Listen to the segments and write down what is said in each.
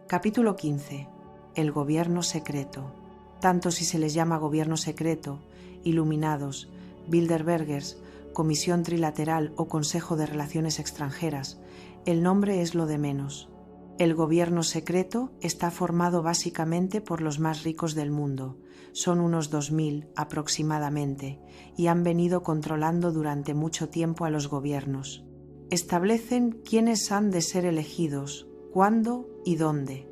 Capítulo 15. El gobierno secreto. Tanto si se les llama gobierno secreto, iluminados, Bilderbergers, Comisión Trilateral o Consejo de Relaciones Extranjeras, el nombre es lo de menos. El gobierno secreto está formado básicamente por los más ricos del mundo. Son unos 2000 aproximadamente y han venido controlando durante mucho tiempo a los gobiernos. Establecen quiénes han de ser elegidos, cuándo y dónde.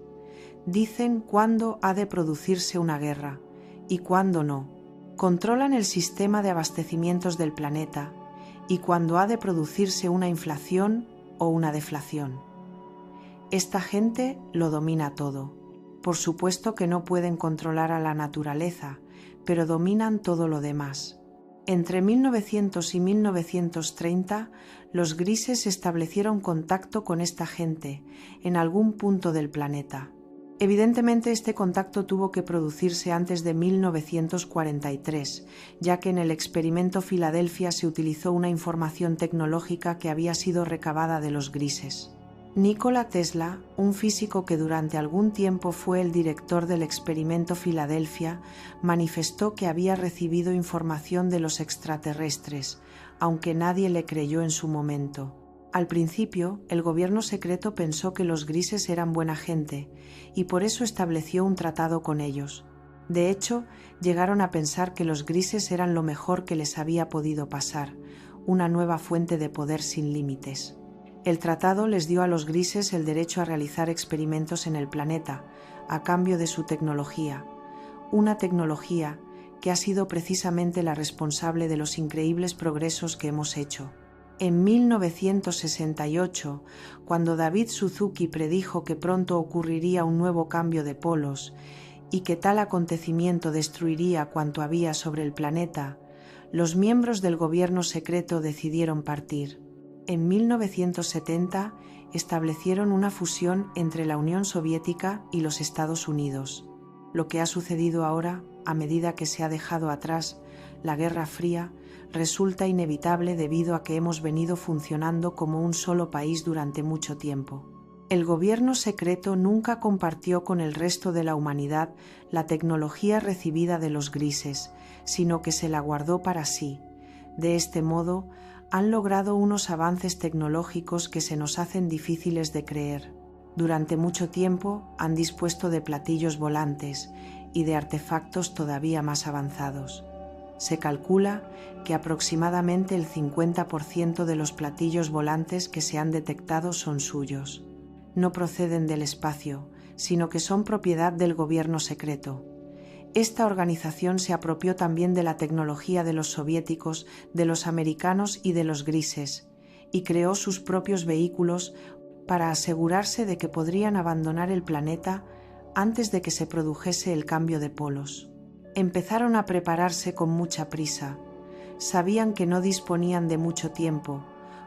Dicen cuándo ha de producirse una guerra y cuándo no. Controlan el sistema de abastecimientos del planeta y cuándo ha de producirse una inflación o una deflación. Esta gente lo domina todo. Por supuesto que no pueden controlar a la naturaleza, pero dominan todo lo demás. Entre 1900 y 1930, los grises establecieron contacto con esta gente en algún punto del planeta. Evidentemente este contacto tuvo que producirse antes de 1943, ya que en el experimento Filadelfia se utilizó una información tecnológica que había sido recabada de los grises. Nikola Tesla, un físico que durante algún tiempo fue el director del experimento Filadelfia, manifestó que había recibido información de los extraterrestres, aunque nadie le creyó en su momento. Al principio, el gobierno secreto pensó que los grises eran buena gente y por eso estableció un tratado con ellos. De hecho, llegaron a pensar que los grises eran lo mejor que les había podido pasar, una nueva fuente de poder sin límites. El tratado les dio a los grises el derecho a realizar experimentos en el planeta, a cambio de su tecnología, una tecnología que ha sido precisamente la responsable de los increíbles progresos que hemos hecho. En 1968, cuando David Suzuki predijo que pronto ocurriría un nuevo cambio de polos y que tal acontecimiento destruiría cuanto había sobre el planeta, los miembros del gobierno secreto decidieron partir. En 1970 establecieron una fusión entre la Unión Soviética y los Estados Unidos. Lo que ha sucedido ahora, a medida que se ha dejado atrás la Guerra Fría, resulta inevitable debido a que hemos venido funcionando como un solo país durante mucho tiempo. El gobierno secreto nunca compartió con el resto de la humanidad la tecnología recibida de los grises, sino que se la guardó para sí. De este modo, han logrado unos avances tecnológicos que se nos hacen difíciles de creer. Durante mucho tiempo han dispuesto de platillos volantes y de artefactos todavía más avanzados. Se calcula que aproximadamente el 50% de los platillos volantes que se han detectado son suyos. No proceden del espacio, sino que son propiedad del gobierno secreto. Esta organización se apropió también de la tecnología de los soviéticos, de los americanos y de los grises, y creó sus propios vehículos para asegurarse de que podrían abandonar el planeta antes de que se produjese el cambio de polos. Empezaron a prepararse con mucha prisa. Sabían que no disponían de mucho tiempo,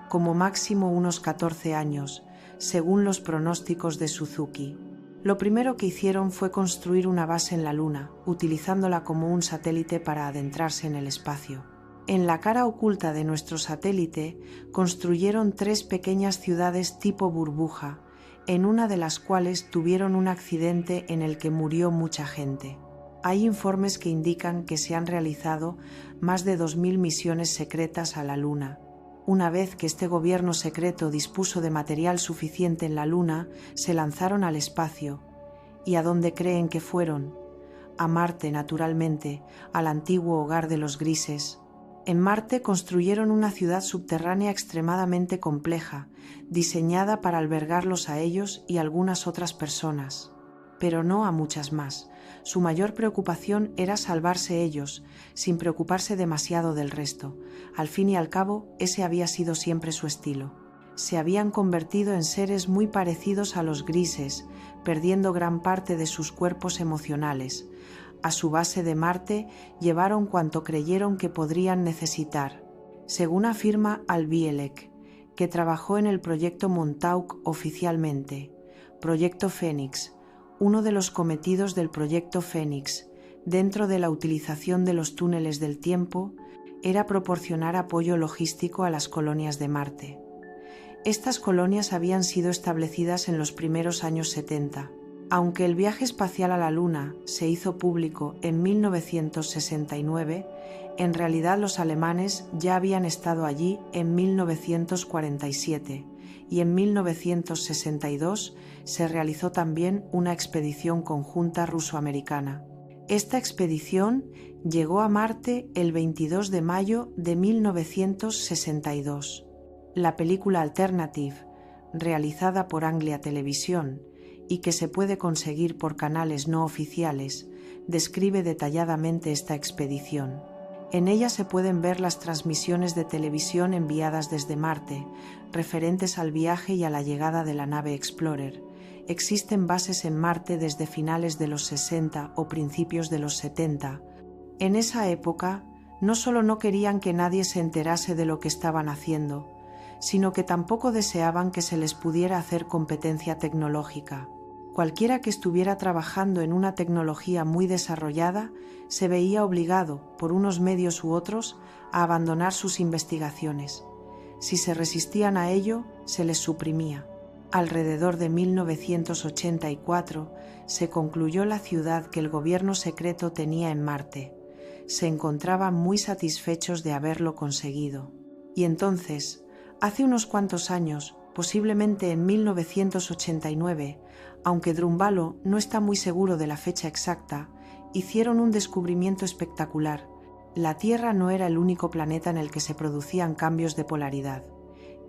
como máximo unos 14 años, según los pronósticos de Suzuki. Lo primero que hicieron fue construir una base en la Luna, utilizándola como un satélite para adentrarse en el espacio. En la cara oculta de nuestro satélite construyeron 3 pequeñas ciudades tipo burbuja, en una de las cuales tuvieron un accidente en el que murió mucha gente. Hay informes que indican que se han realizado más de 2000 misiones secretas a la Luna. Una vez que este gobierno secreto dispuso de material suficiente en la Luna, se lanzaron al espacio. ¿Y a dónde creen que fueron? A Marte, naturalmente, al antiguo hogar de los grises. En Marte construyeron una ciudad subterránea extremadamente compleja, diseñada para albergarlos a ellos y algunas otras personas, pero no a muchas más. Su mayor preocupación era salvarse ellos, sin preocuparse demasiado del resto. Al fin y al cabo, ese había sido siempre su estilo. Se habían convertido en seres muy parecidos a los grises, perdiendo gran parte de sus cuerpos emocionales. A su base de Marte llevaron cuanto creyeron que podrían necesitar. Según afirma Al Bielek, que trabajó en el proyecto Montauk oficialmente, Proyecto Fénix, uno de los cometidos del Proyecto Fénix, dentro de la utilización de los túneles del tiempo, era proporcionar apoyo logístico a las colonias de Marte. Estas colonias habían sido establecidas en los primeros años 70. Aunque el viaje espacial a la Luna se hizo público en 1969, en realidad los alemanes ya habían estado allí en 1947 y en 1962 se realizó también una expedición conjunta ruso-americana. Esta expedición llegó a Marte el 22 de mayo de 1962. La película Alternative, realizada por Anglia Televisión y que se puede conseguir por canales no oficiales, describe detalladamente esta expedición. En ella se pueden ver las transmisiones de televisión enviadas desde Marte, referentes al viaje y a la llegada de la nave Explorer. Existen bases en Marte desde finales de los 60 o principios de los 70. En esa época, no solo no querían que nadie se enterase de lo que estaban haciendo, sino que tampoco deseaban que se les pudiera hacer competencia tecnológica. Cualquiera que estuviera trabajando en una tecnología muy desarrollada se veía obligado, por unos medios u otros, a abandonar sus investigaciones. Si se resistían a ello, se les suprimía. Alrededor de 1984 se concluyó la ciudad que el gobierno secreto tenía en Marte. Se encontraban muy satisfechos de haberlo conseguido. Y entonces, hace unos cuantos años, posiblemente en 1989, aunque Drúmbalo no está muy seguro de la fecha exacta, hicieron un descubrimiento espectacular. La Tierra no era el único planeta en el que se producían cambios de polaridad.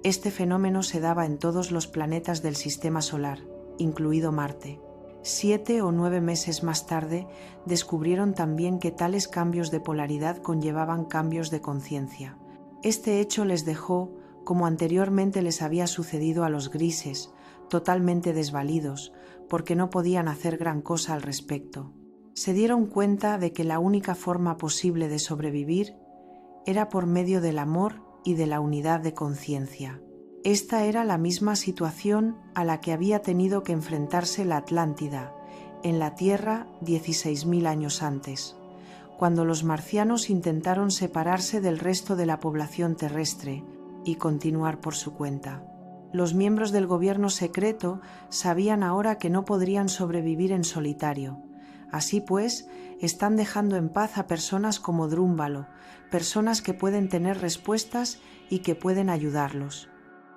Este fenómeno se daba en todos los planetas del Sistema Solar, incluido Marte. 7 o 9 meses más tarde, descubrieron también que tales cambios de polaridad conllevaban cambios de conciencia. Este hecho les dejó, como anteriormente les había sucedido a los grises, totalmente desvalidos, porque no podían hacer gran cosa al respecto. Se dieron cuenta de que la única forma posible de sobrevivir era por medio del amor y de la unidad de conciencia. Esta era la misma situación a la que había tenido que enfrentarse la Atlántida, en la Tierra 16.000 años antes, cuando los marcianos intentaron separarse del resto de la población terrestre y continuar por su cuenta. Los miembros del gobierno secreto sabían ahora que no podrían sobrevivir en solitario. Así pues, están dejando en paz a personas como Drúmbalo, personas que pueden tener respuestas y que pueden ayudarlos.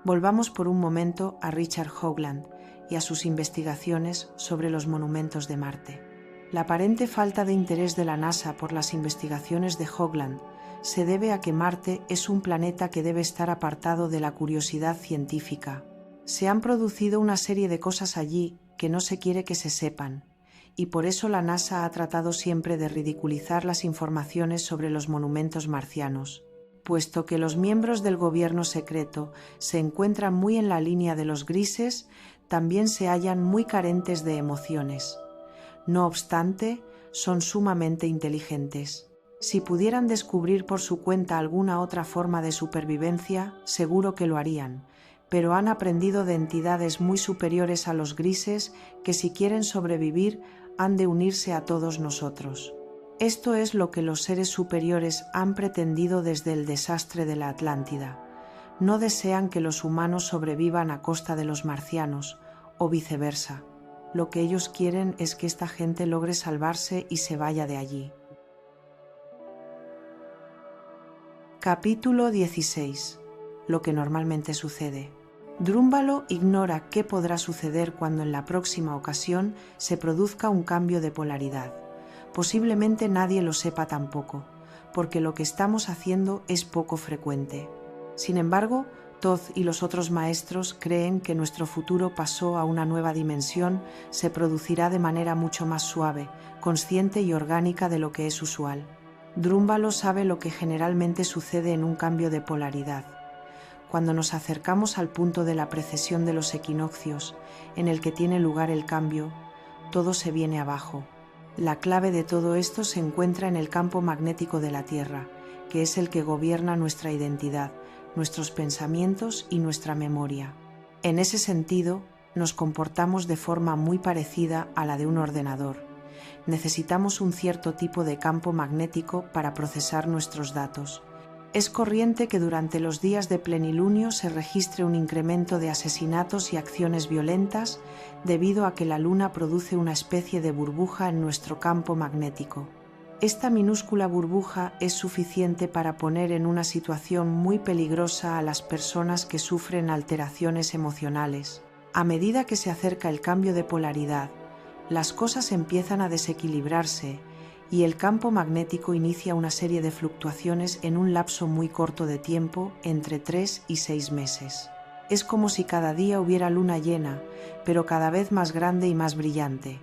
Volvamos por un momento a Richard Hoagland y a sus investigaciones sobre los monumentos de Marte. La aparente falta de interés de la NASA por las investigaciones de Hoagland se debe a que Marte es un planeta que debe estar apartado de la curiosidad científica. Se han producido una serie de cosas allí que no se quiere que se sepan, y por eso la NASA ha tratado siempre de ridiculizar las informaciones sobre los monumentos marcianos. Puesto que los miembros del gobierno secreto se encuentran muy en la línea de los grises, también se hallan muy carentes de emociones. No obstante, son sumamente inteligentes. Si pudieran descubrir por su cuenta alguna otra forma de supervivencia, seguro que lo harían, pero han aprendido de entidades muy superiores a los grises que si quieren sobrevivir han de unirse a todos nosotros. Esto es lo que los seres superiores han pretendido desde el desastre de la Atlántida. No desean que los humanos sobrevivan a costa de los marcianos, o viceversa. Lo que ellos quieren es que esta gente logre salvarse y se vaya de allí. Capítulo 16. Lo que normalmente sucede. Drúmbalo ignora qué podrá suceder cuando en la próxima ocasión se produzca un cambio de polaridad. Posiblemente nadie lo sepa tampoco, porque lo que estamos haciendo es poco frecuente. Sin embargo, Todd y los otros maestros creen que nuestro futuro paso a una nueva dimensión se producirá de manera mucho más suave, consciente y orgánica de lo que es usual. Drúmbalo sabe lo que generalmente sucede en un cambio de polaridad. Cuando nos acercamos al punto de la precesión de los equinoccios, en el que tiene lugar el cambio, todo se viene abajo. La clave de todo esto se encuentra en el campo magnético de la Tierra, que es el que gobierna nuestra identidad, nuestros pensamientos y nuestra memoria. En ese sentido, nos comportamos de forma muy parecida a la de un ordenador. Necesitamos un cierto tipo de campo magnético para procesar nuestros datos. Es corriente que durante los días de plenilunio se registre un incremento de asesinatos y acciones violentas debido a que la Luna produce una especie de burbuja en nuestro campo magnético. Esta minúscula burbuja es suficiente para poner en una situación muy peligrosa a las personas que sufren alteraciones emocionales. A medida que se acerca el cambio de polaridad, las cosas empiezan a desequilibrarse y el campo magnético inicia una serie de fluctuaciones en un lapso muy corto de tiempo, entre 3 y 6 meses. Es como si cada día hubiera luna llena, pero cada vez más grande y más brillante.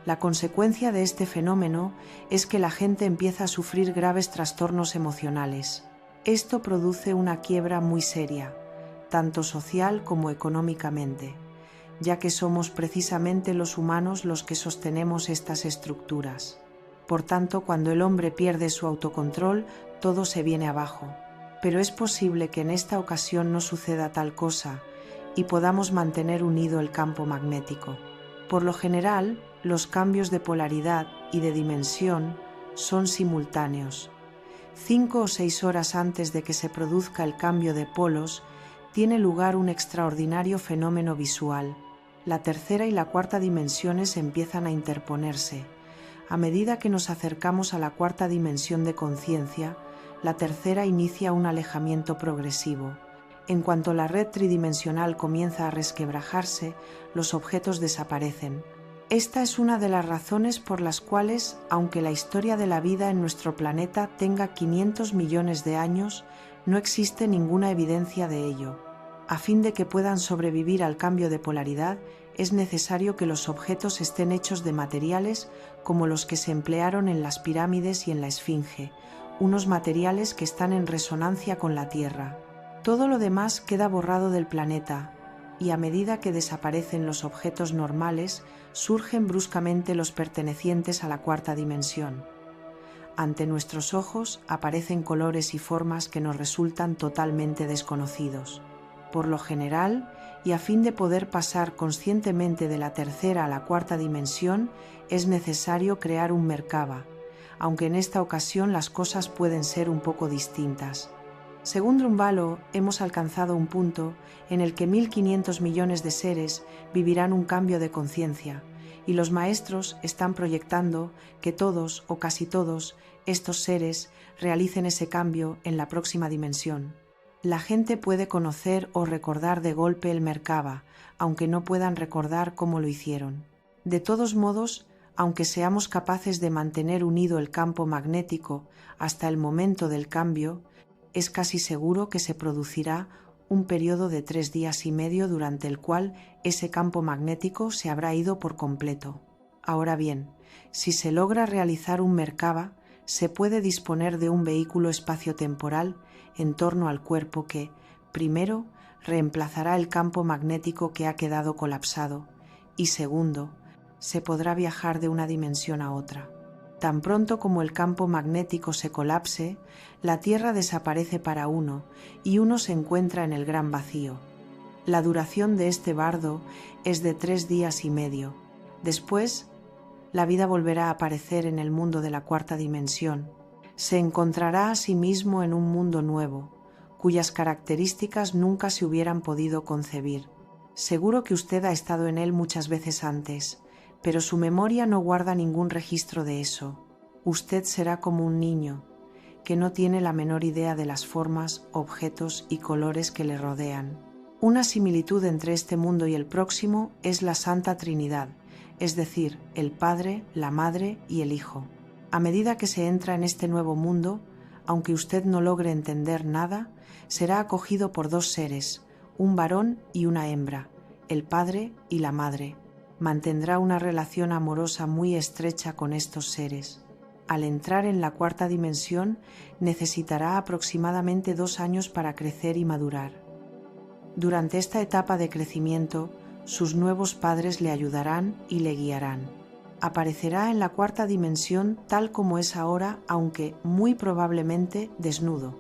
La consecuencia de este fenómeno es que la gente empieza a sufrir graves trastornos emocionales. Esto produce una quiebra muy seria, tanto social como económicamente, ya que somos precisamente los humanos los que sostenemos estas estructuras. Por tanto, cuando el hombre pierde su autocontrol, todo se viene abajo. Pero es posible que en esta ocasión no suceda tal cosa y podamos mantener unido el campo magnético. Por lo general, los cambios de polaridad y de dimensión son simultáneos. 5 o 6 horas antes de que se produzca el cambio de polos, tiene lugar un extraordinario fenómeno visual. La tercera y la cuarta dimensiones empiezan a interponerse. A medida que nos acercamos a la cuarta dimensión de conciencia, la tercera inicia un alejamiento progresivo. En cuanto la red tridimensional comienza a resquebrajarse, los objetos desaparecen. Esta es una de las razones por las cuales, aunque la historia de la vida en nuestro planeta tenga 500 millones de años, no existe ninguna evidencia de ello. A fin de que puedan sobrevivir al cambio de polaridad, es necesario que los objetos estén hechos de materiales como los que se emplearon en las pirámides y en la Esfinge, unos materiales que están en resonancia con la Tierra. Todo lo demás queda borrado del planeta, y a medida que desaparecen los objetos normales, surgen bruscamente los pertenecientes a la cuarta dimensión. Ante nuestros ojos aparecen colores y formas que nos resultan totalmente desconocidos. Por lo general, y a fin de poder pasar conscientemente de la tercera a la cuarta dimensión, es necesario crear un Merkaba, aunque en esta ocasión las cosas pueden ser un poco distintas. Según Drunvalo, hemos alcanzado un punto en el que 1500 millones de seres vivirán un cambio de conciencia, y los maestros están proyectando que todos o casi todos estos seres realicen ese cambio en la próxima dimensión. La gente puede conocer o recordar de golpe el Merkaba, aunque no puedan recordar cómo lo hicieron. De todos modos, aunque seamos capaces de mantener unido el campo magnético hasta el momento del cambio, es casi seguro que se producirá un periodo de 3 días y medio durante el cual ese campo magnético se habrá ido por completo. Ahora bien, si se logra realizar un Merkaba, se puede disponer de un vehículo espaciotemporal en torno al cuerpo que, primero, reemplazará el campo magnético que ha quedado colapsado y, segundo, se podrá viajar de una dimensión a otra. Tan pronto como el campo magnético se colapse, la Tierra desaparece para uno y uno se encuentra en el gran vacío. La duración de este bardo es de 3 días y medio. Después, la vida volverá a aparecer en el mundo de la cuarta dimensión. Se encontrará a sí mismo en un mundo nuevo, cuyas características nunca se hubieran podido concebir. Seguro que usted ha estado en él muchas veces antes, pero su memoria no guarda ningún registro de eso. Usted será como un niño, que no tiene la menor idea de las formas, objetos y colores que le rodean. Una similitud entre este mundo y el próximo es la Santa Trinidad, es decir, el Padre, la Madre y el Hijo. A medida que se entra en este nuevo mundo, aunque usted no logre entender nada, será acogido por 2 seres, un varón y una hembra, el Padre y la Madre. Mantendrá una relación amorosa muy estrecha con estos seres. Al entrar en la cuarta dimensión, necesitará aproximadamente 2 años para crecer y madurar. Durante esta etapa de crecimiento, sus nuevos padres le ayudarán y le guiarán. Aparecerá en la cuarta dimensión tal como es ahora, aunque muy probablemente desnudo.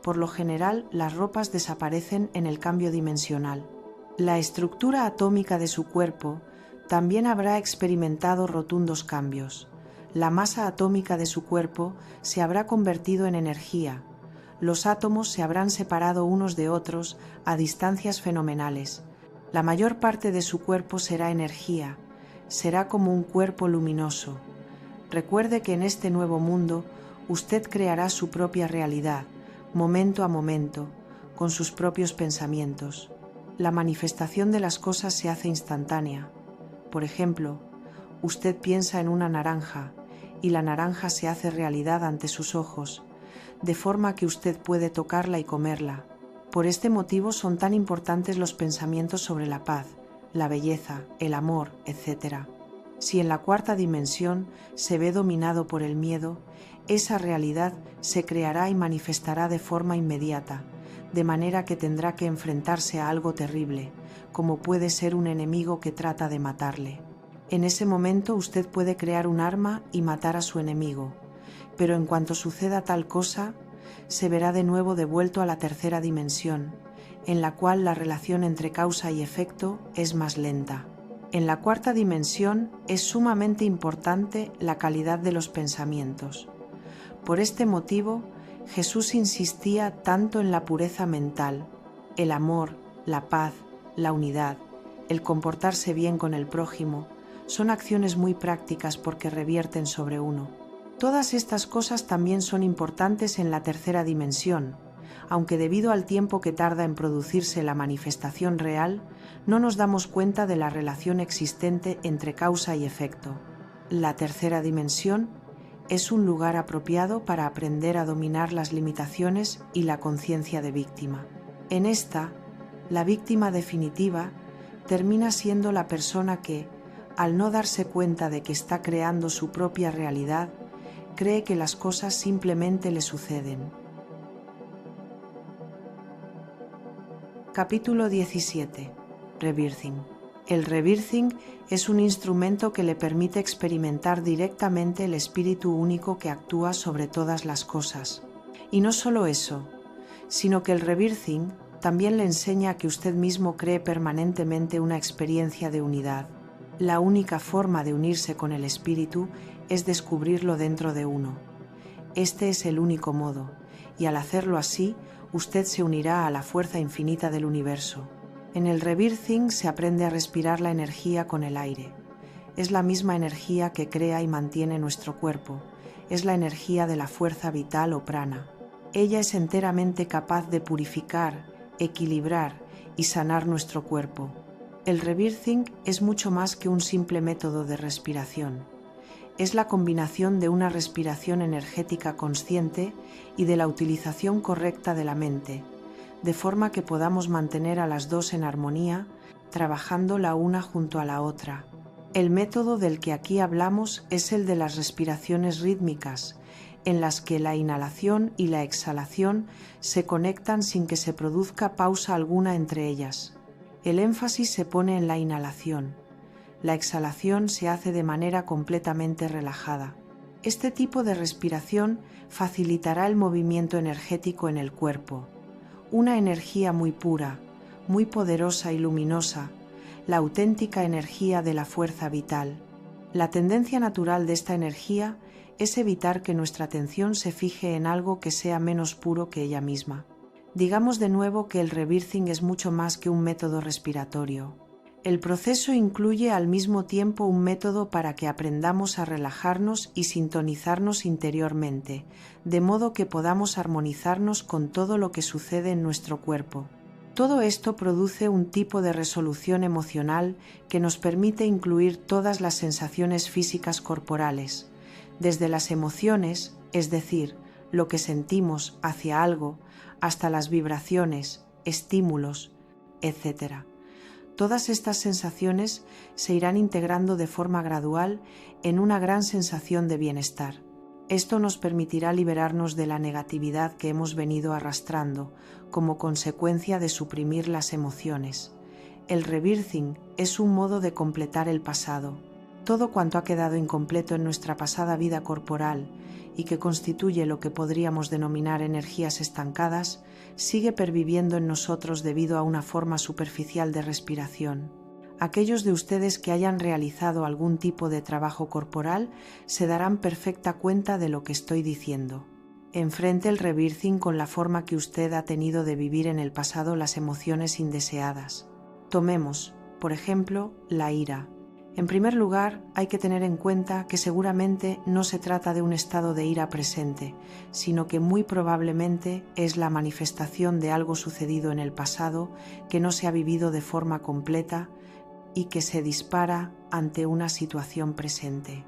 Por lo general, las ropas desaparecen en el cambio dimensional. La estructura atómica de su cuerpo también habrá experimentado rotundos cambios. La masa atómica de su cuerpo se habrá convertido en energía, los átomos se habrán separado unos de otros a distancias fenomenales. La mayor parte de su cuerpo será energía, será como un cuerpo luminoso. Recuerde que en este nuevo mundo usted creará su propia realidad, momento a momento, con sus propios pensamientos. La manifestación de las cosas se hace instantánea. Por ejemplo, usted piensa en una naranja y la naranja se hace realidad ante sus ojos, de forma que usted puede tocarla y comerla. Por este motivo son tan importantes los pensamientos sobre la paz, la belleza, el amor, etc. Si en la cuarta dimensión se ve dominado por el miedo, esa realidad se creará y manifestará de forma inmediata, de manera que tendrá que enfrentarse a algo terrible, como puede ser un enemigo que trata de matarle. En ese momento usted puede crear un arma y matar a su enemigo, pero en cuanto suceda tal cosa, se verá de nuevo devuelto a la tercera dimensión, en la cual la relación entre causa y efecto es más lenta. En la cuarta dimensión es sumamente importante la calidad de los pensamientos. Por este motivo, Jesús insistía tanto en la pureza mental, el amor, la paz, la unidad, el comportarse bien con el prójimo. Son acciones muy prácticas porque revierten sobre uno. Todas estas cosas también son importantes en la tercera dimensión, aunque debido al tiempo que tarda en producirse la manifestación real, no nos damos cuenta de la relación existente entre causa y efecto. La tercera dimensión es un lugar apropiado para aprender a dominar las limitaciones y la conciencia de víctima. En esta, la víctima definitiva termina siendo la persona que, al no darse cuenta de que está creando su propia realidad, cree que las cosas simplemente le suceden. Capítulo 17. Rebirthing. El rebirthing es un instrumento que le permite experimentar directamente el espíritu único que actúa sobre todas las cosas. Y no solo eso, sino que el rebirthing también le enseña a que usted mismo cree permanentemente una experiencia de unidad. La única forma de unirse con el espíritu es descubrirlo dentro de uno. Este es el único modo, y al hacerlo así, usted se unirá a la fuerza infinita del universo. En el rebirthing se aprende a respirar la energía con el aire. Es la misma energía que crea y mantiene nuestro cuerpo. Es la energía de la fuerza vital o prana. Ella es enteramente capaz de purificar, equilibrar y sanar nuestro cuerpo. El rebirthing es mucho más que un simple método de respiración. Es la combinación de una respiración energética consciente y de la utilización correcta de la mente, de forma que podamos mantener a las dos en armonía, trabajando la una junto a la otra. El método del que aquí hablamos es el de las respiraciones rítmicas, en las que la inhalación y la exhalación se conectan sin que se produzca pausa alguna entre ellas. El énfasis se pone en la inhalación. La exhalación se hace de manera completamente relajada. Este tipo de respiración facilitará el movimiento energético en el cuerpo. Una energía muy pura, muy poderosa y luminosa, la auténtica energía de la fuerza vital. La tendencia natural de esta energía es evitar que nuestra atención se fije en algo que sea menos puro que ella misma. Digamos de nuevo que el rebirthing es mucho más que un método respiratorio. El proceso incluye al mismo tiempo un método para que aprendamos a relajarnos y sintonizarnos interiormente, de modo que podamos armonizarnos con todo lo que sucede en nuestro cuerpo. Todo esto produce un tipo de resolución emocional que nos permite incluir todas las sensaciones físicas corporales, desde las emociones, es decir, lo que sentimos hacia algo, hasta las vibraciones, estímulos, etc. Todas estas sensaciones se irán integrando de forma gradual en una gran sensación de bienestar. Esto nos permitirá liberarnos de la negatividad que hemos venido arrastrando como consecuencia de suprimir las emociones. El rebirthing es un modo de completar el pasado. Todo cuanto ha quedado incompleto en nuestra pasada vida corporal y que constituye lo que podríamos denominar energías estancadas, sigue perviviendo en nosotros debido a una forma superficial de respiración. Aquellos de ustedes que hayan realizado algún tipo de trabajo corporal se darán perfecta cuenta de lo que estoy diciendo. Enfrente el rebirthing con la forma que usted ha tenido de vivir en el pasado las emociones indeseadas. Tomemos, por ejemplo, la ira. En primer lugar, hay que tener en cuenta que seguramente no se trata de un estado de ira presente, sino que muy probablemente es la manifestación de algo sucedido en el pasado que no se ha vivido de forma completa y que se dispara ante una situación presente.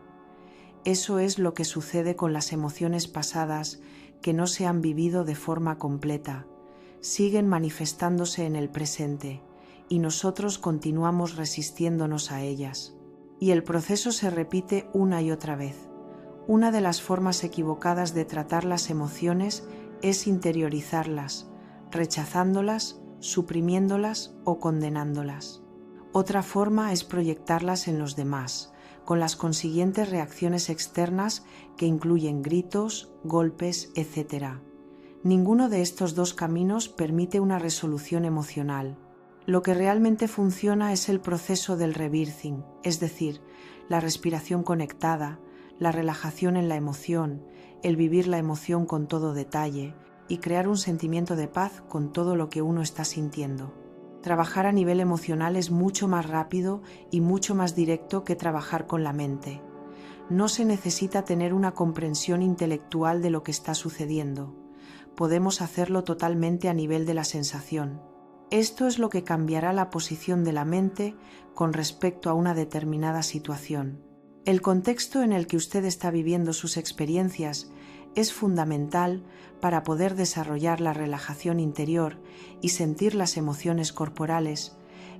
Eso es lo que sucede con las emociones pasadas que no se han vivido de forma completa. Siguen manifestándose en el presente y nosotros continuamos resistiéndonos a ellas. Y el proceso se repite una y otra vez. Una de las formas equivocadas de tratar las emociones es interiorizarlas, rechazándolas, suprimiéndolas o condenándolas. Otra forma es proyectarlas en los demás, con las consiguientes reacciones externas que incluyen gritos, golpes, etc. Ninguno de estos dos caminos permite una resolución emocional. Lo que realmente funciona es el proceso del rebirthing, es decir, la respiración conectada, la relajación en la emoción, el vivir la emoción con todo detalle y crear un sentimiento de paz con todo lo que uno está sintiendo. Trabajar a nivel emocional es mucho más rápido y mucho más directo que trabajar con la mente. No se necesita tener una comprensión intelectual de lo que está sucediendo. Podemos hacerlo totalmente a nivel de la sensación. Esto es lo que cambiará la posición de la mente con respecto a una determinada situación. El contexto en el que usted está viviendo sus experiencias es fundamental para poder desarrollar la relajación interior y sentir las emociones corporales.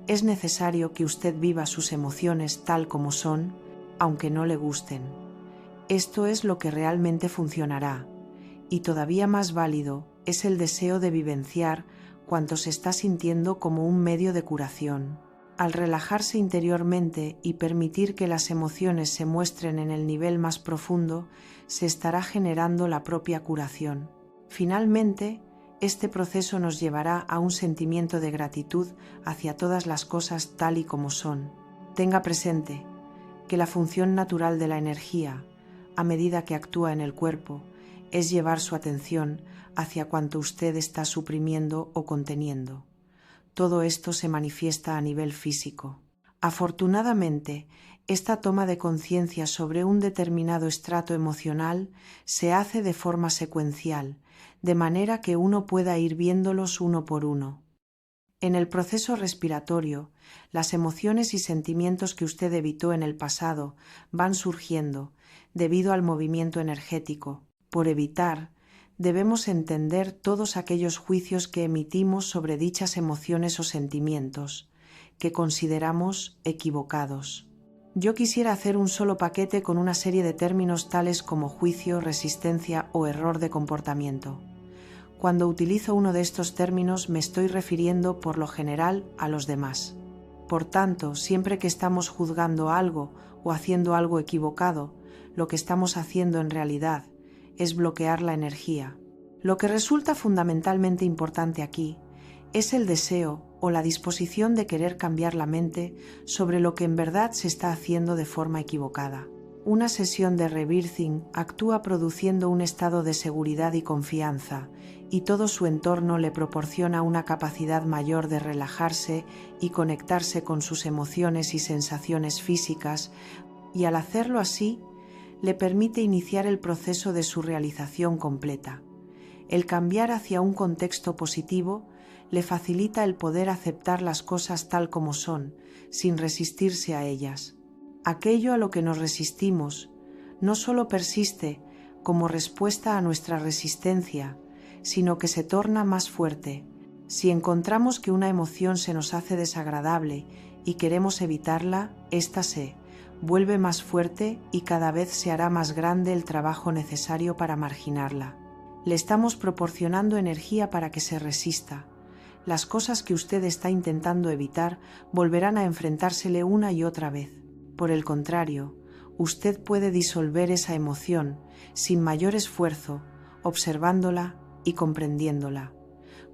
Es necesario que usted viva sus emociones tal como son, aunque no le gusten. Esto es lo que realmente funcionará, y todavía más válido es el deseo de vivenciar cuanto se está sintiendo como un medio de curación. Al relajarse interiormente y permitir que las emociones se muestren en el nivel más profundo, se estará generando la propia curación. Finalmente, este proceso nos llevará a un sentimiento de gratitud hacia todas las cosas tal y como son. Tenga presente que la función natural de la energía, a medida que actúa en el cuerpo, es llevar su atención hacia cuanto usted está suprimiendo o conteniendo. Todo esto se manifiesta a nivel físico. Afortunadamente, esta toma de conciencia sobre un determinado estrato emocional se hace de forma secuencial, de manera que uno pueda ir viéndolos uno por uno. En el proceso respiratorio, las emociones y sentimientos que usted evitó en el pasado van surgiendo debido al movimiento energético. Por evitar, debemos entender todos aquellos juicios que emitimos sobre dichas emociones o sentimientos, que consideramos equivocados. Yo quisiera hacer un solo paquete con una serie de términos tales como juicio, resistencia o error de comportamiento. Cuando utilizo uno de estos términos me estoy refiriendo por lo general a los demás. Por tanto, siempre que estamos juzgando algo o haciendo algo equivocado, lo que estamos haciendo en realidad es bloquear la energía. Lo que resulta fundamentalmente importante aquí es el deseo o la disposición de querer cambiar la mente sobre lo que en verdad se está haciendo de forma equivocada. Una sesión de rebirthing actúa produciendo un estado de seguridad y confianza, y todo su entorno le proporciona una capacidad mayor de relajarse y conectarse con sus emociones y sensaciones físicas, y al hacerlo así, le permite iniciar el proceso de su realización completa. El cambiar hacia un contexto positivo le facilita el poder aceptar las cosas tal como son, sin resistirse a ellas. Aquello a lo que nos resistimos no solo persiste como respuesta a nuestra resistencia, sino que se torna más fuerte. Si encontramos que una emoción se nos hace desagradable y queremos evitarla, ésta se vuelve más fuerte y cada vez se hará más grande el trabajo necesario para marginarla. Le estamos proporcionando energía para que se resista. Las cosas que usted está intentando evitar volverán a enfrentársele una y otra vez. Por el contrario, usted puede disolver esa emoción sin mayor esfuerzo, observándola y comprendiéndola.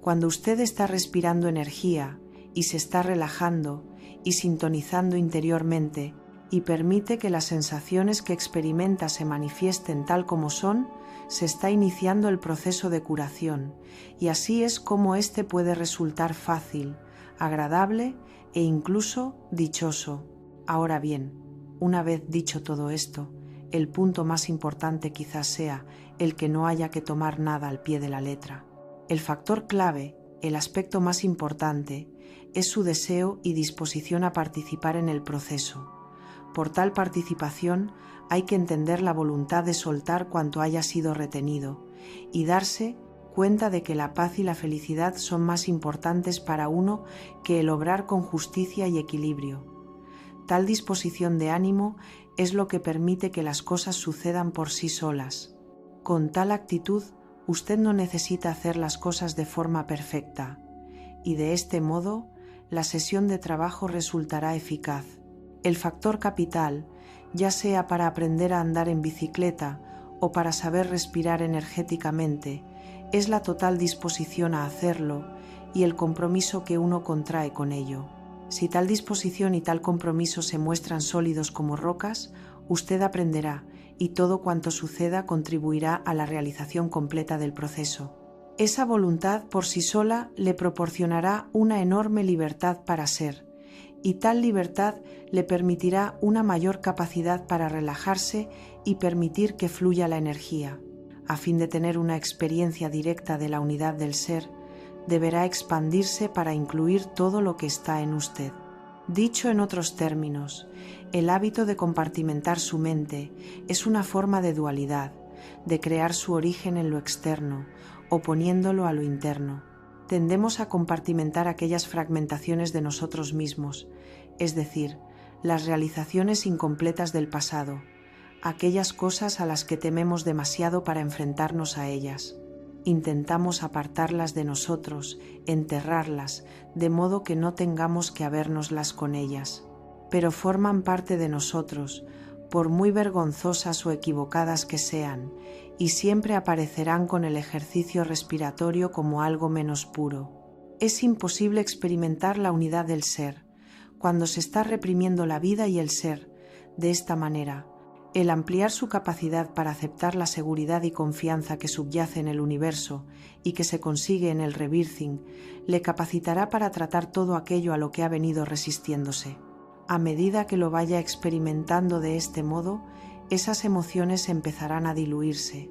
Cuando usted está respirando energía y se está relajando y sintonizando interiormente y permite que las sensaciones que experimenta se manifiesten tal como son, se está iniciando el proceso de curación, y así es como éste puede resultar fácil, agradable e incluso dichoso. Ahora bien, una vez dicho todo esto, el punto más importante quizás sea el que no haya que tomar nada al pie de la letra. El factor clave, el aspecto más importante, es su deseo y disposición a participar en el proceso. Por tal participación hay que entender la voluntad de soltar cuanto haya sido retenido y darse cuenta de que la paz y la felicidad son más importantes para uno que el obrar con justicia y equilibrio. Tal disposición de ánimo es lo que permite que las cosas sucedan por sí solas. Con tal actitud, usted no necesita hacer las cosas de forma perfecta, y de este modo, la sesión de trabajo resultará eficaz. El factor capital, ya sea para aprender a andar en bicicleta o para saber respirar energéticamente, es la total disposición a hacerlo y el compromiso que uno contrae con ello. Si tal disposición y tal compromiso se muestran sólidos como rocas, usted aprenderá y todo cuanto suceda contribuirá a la realización completa del proceso. Esa voluntad por sí sola le proporcionará una enorme libertad para ser, y tal libertad le permitirá una mayor capacidad para relajarse y permitir que fluya la energía. A fin de tener una experiencia directa de la unidad del ser, deberá expandirse para incluir todo lo que está en usted. Dicho en otros términos, el hábito de compartimentar su mente es una forma de dualidad, de crear su origen en lo externo, oponiéndolo a lo interno. Tendemos a compartimentar aquellas fragmentaciones de nosotros mismos, es decir, las realizaciones incompletas del pasado, aquellas cosas a las que tememos demasiado para enfrentarnos a ellas. Intentamos apartarlas de nosotros, enterrarlas, de modo que no tengamos que habérnoslas con ellas. Pero forman parte de nosotros, por muy vergonzosas o equivocadas que sean, y siempre aparecerán con el ejercicio respiratorio como algo menos puro. Es imposible experimentar la unidad del ser, cuando se está reprimiendo la vida y el ser. De esta manera, el ampliar su capacidad para aceptar la seguridad y confianza que subyace en el universo y que se consigue en el rebirthing, le capacitará para tratar todo aquello a lo que ha venido resistiéndose. A medida que lo vaya experimentando de este modo, esas emociones empezarán a diluirse,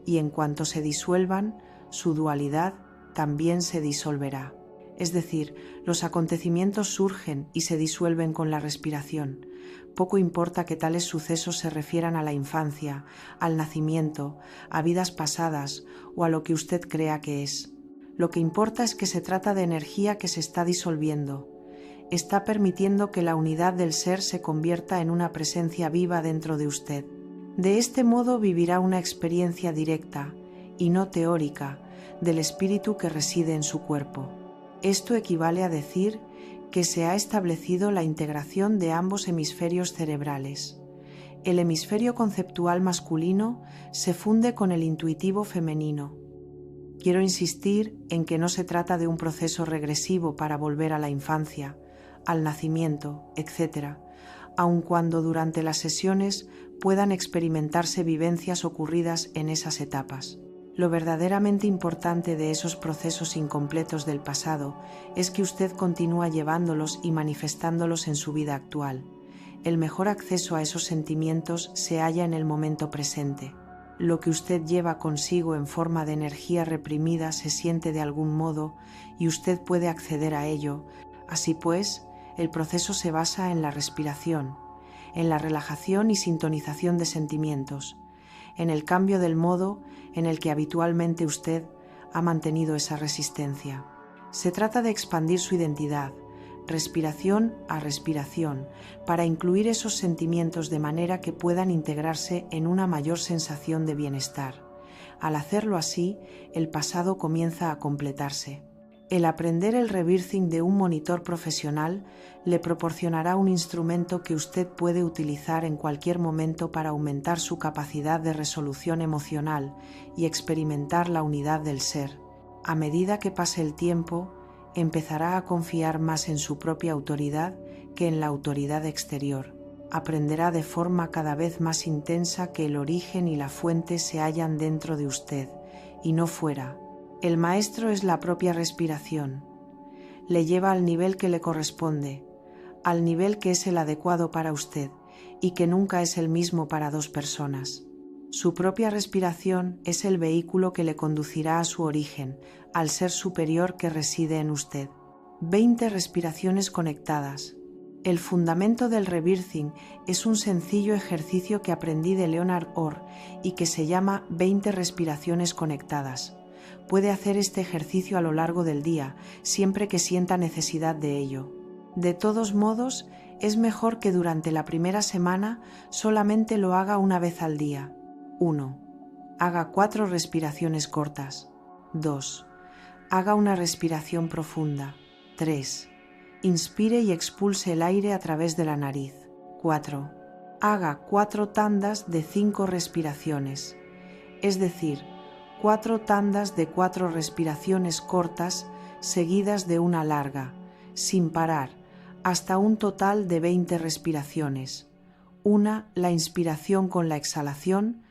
y en cuanto se disuelvan, su dualidad también se disolverá. Es decir, los acontecimientos surgen y se disuelven con la respiración. Poco importa que tales sucesos se refieran a la infancia, al nacimiento, a vidas pasadas o a lo que usted crea que es. Lo que importa es que se trata de energía que se está disolviendo. Está permitiendo que la unidad del ser se convierta en una presencia viva dentro de usted. De este modo vivirá una experiencia directa, y no teórica, del espíritu que reside en su cuerpo. Esto equivale a decir que se ha establecido la integración de ambos hemisferios cerebrales. El hemisferio conceptual masculino se funde con el intuitivo femenino. Quiero insistir en que no se trata de un proceso regresivo para volver a la infancia, al nacimiento, etc., aun cuando durante las sesiones puedan experimentarse vivencias ocurridas en esas etapas. Lo verdaderamente importante de esos procesos incompletos del pasado es que usted continúa llevándolos y manifestándolos en su vida actual. El mejor acceso a esos sentimientos se halla en el momento presente. Lo que usted lleva consigo en forma de energía reprimida se siente de algún modo y usted puede acceder a ello. Así pues, el proceso se basa en la respiración, en la relajación y sintonización de sentimientos, en el cambio del modo en el que habitualmente usted ha mantenido esa resistencia. Se trata de expandir su identidad, respiración a respiración, para incluir esos sentimientos de manera que puedan integrarse en una mayor sensación de bienestar. Al hacerlo así, el pasado comienza a completarse. El aprender el rebirthing de un monitor profesional le proporcionará un instrumento que usted puede utilizar en cualquier momento para aumentar su capacidad de resolución emocional y experimentar la unidad del ser. A medida que pase el tiempo, empezará a confiar más en su propia autoridad que en la autoridad exterior. aprenderá de forma cada vez más intensa que el origen y la fuente se hallan dentro de usted y no fuera. El maestro es la propia respiración. Le lleva al nivel que le corresponde, al nivel que es el adecuado para usted y que nunca es el mismo para dos personas. Su propia respiración es el vehículo que le conducirá a su origen, al ser superior que reside en usted. 20 respiraciones conectadas. El fundamento del rebirthing es un sencillo ejercicio que aprendí de Leonard Orr y que se llama 20 respiraciones conectadas. Puede hacer este ejercicio a lo largo del día, siempre que sienta necesidad de ello. De todos modos, es mejor que durante la primera semana solamente lo haga una vez al día. 1. Haga 4 respiraciones cortas. 2. Haga una respiración profunda. 3. Inspire y expulse el aire a través de la nariz. 4. Haga 4 tandas de 5 respiraciones, es decir, 4 tandas de 4 respiraciones cortas seguidas de una larga, sin parar, hasta un total de 20 respiraciones. Una la inspiración con la exhalación,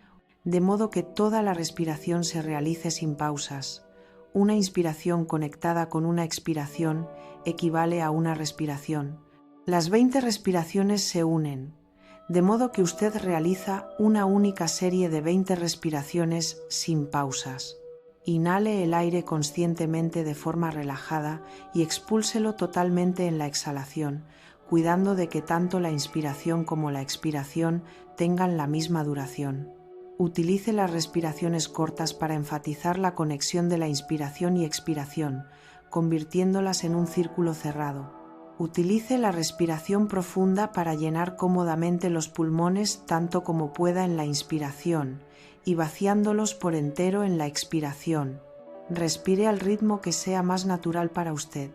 de modo que toda la respiración se realice sin pausas. Una inspiración conectada con una expiración equivale a una respiración. Las 20 respiraciones se unen, de modo que usted realiza una única serie de 20 respiraciones sin pausas. Inhale el aire conscientemente de forma relajada y expúlselo totalmente en la exhalación, cuidando de que tanto la inspiración como la expiración tengan la misma duración. Utilice las respiraciones cortas para enfatizar la conexión de la inspiración y expiración, convirtiéndolas en un círculo cerrado. Utilice la respiración profunda para llenar cómodamente los pulmones tanto como pueda en la inspiración y vaciándolos por entero en la expiración. Respire al ritmo que sea más natural para usted.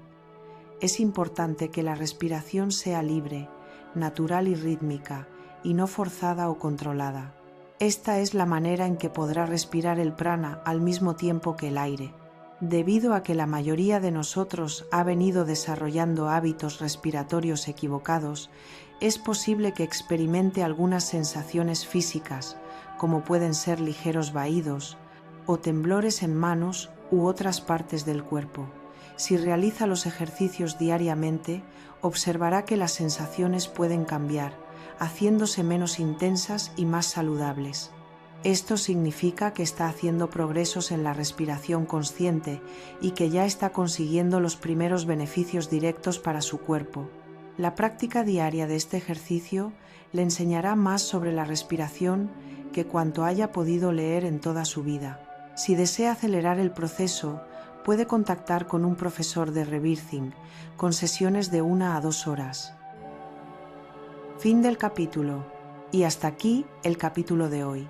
Es importante que la respiración sea libre, natural y rítmica, y no forzada o controlada. Esta es la manera en que podrá respirar el prana al mismo tiempo que el aire. Debido a que la mayoría de nosotros ha venido desarrollando hábitos respiratorios equivocados, es posible que experimente algunas sensaciones físicas, como pueden ser ligeros vaídos o temblores en manos u otras partes del cuerpo. Si realiza los ejercicios diariamente, observará que las sensaciones pueden cambiar, haciéndose menos intensas y más saludables. Esto significa que está haciendo progresos en la respiración consciente y que ya está consiguiendo los primeros beneficios directos para su cuerpo. La práctica diaria de este ejercicio le enseñará más sobre la respiración que cuanto haya podido leer en toda su vida. Si desea acelerar el proceso, puede contactar con un profesor de rebirthing, con sesiones de 1 a 2 horas. Fin del capítulo. Y hasta aquí el capítulo de hoy.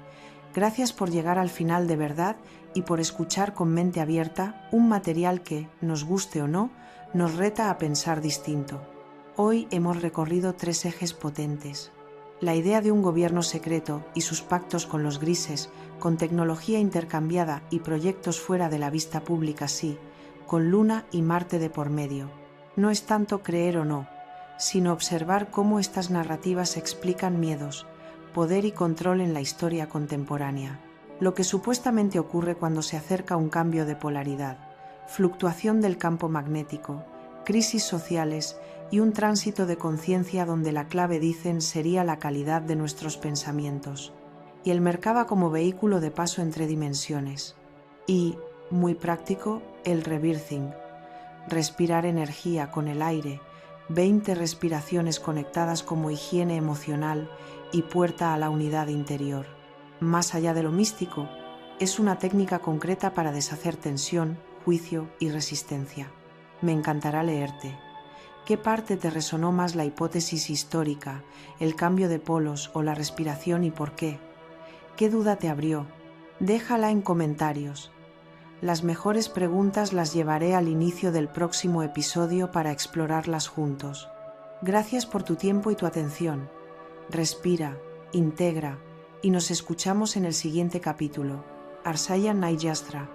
Gracias por llegar al final de verdad y por escuchar con mente abierta un material que, nos guste o no, nos reta a pensar distinto. Hoy hemos recorrido 3 ejes potentes. La idea de un gobierno secreto y sus pactos con los grises, con tecnología intercambiada y proyectos fuera de la vista pública sí, con Luna y Marte de por medio. No es tanto creer o no, sino observar cómo estas narrativas explican miedos, poder y control en la historia contemporánea. Lo que supuestamente ocurre cuando se acerca un cambio de polaridad, fluctuación del campo magnético, crisis sociales y un tránsito de conciencia donde la clave, dicen, sería la calidad de nuestros pensamientos. Y el mercaba como vehículo de paso entre dimensiones. Y, muy práctico, el rebirthing. Respirar energía con el aire, 20 respiraciones conectadas como higiene emocional y puerta a la unidad interior. Más allá de lo místico, es una técnica concreta para deshacer tensión, juicio y resistencia. Me encantará leerte. ¿Qué parte te resonó más, la hipótesis histórica, el cambio de polos o la respiración, y por qué? ¿Qué duda te abrió? Déjala en comentarios. Las mejores preguntas las llevaré al inicio del próximo episodio para explorarlas juntos. Gracias por tu tiempo y tu atención. Respira, integra y nos escuchamos en el siguiente capítulo. Arsaya Nayastra.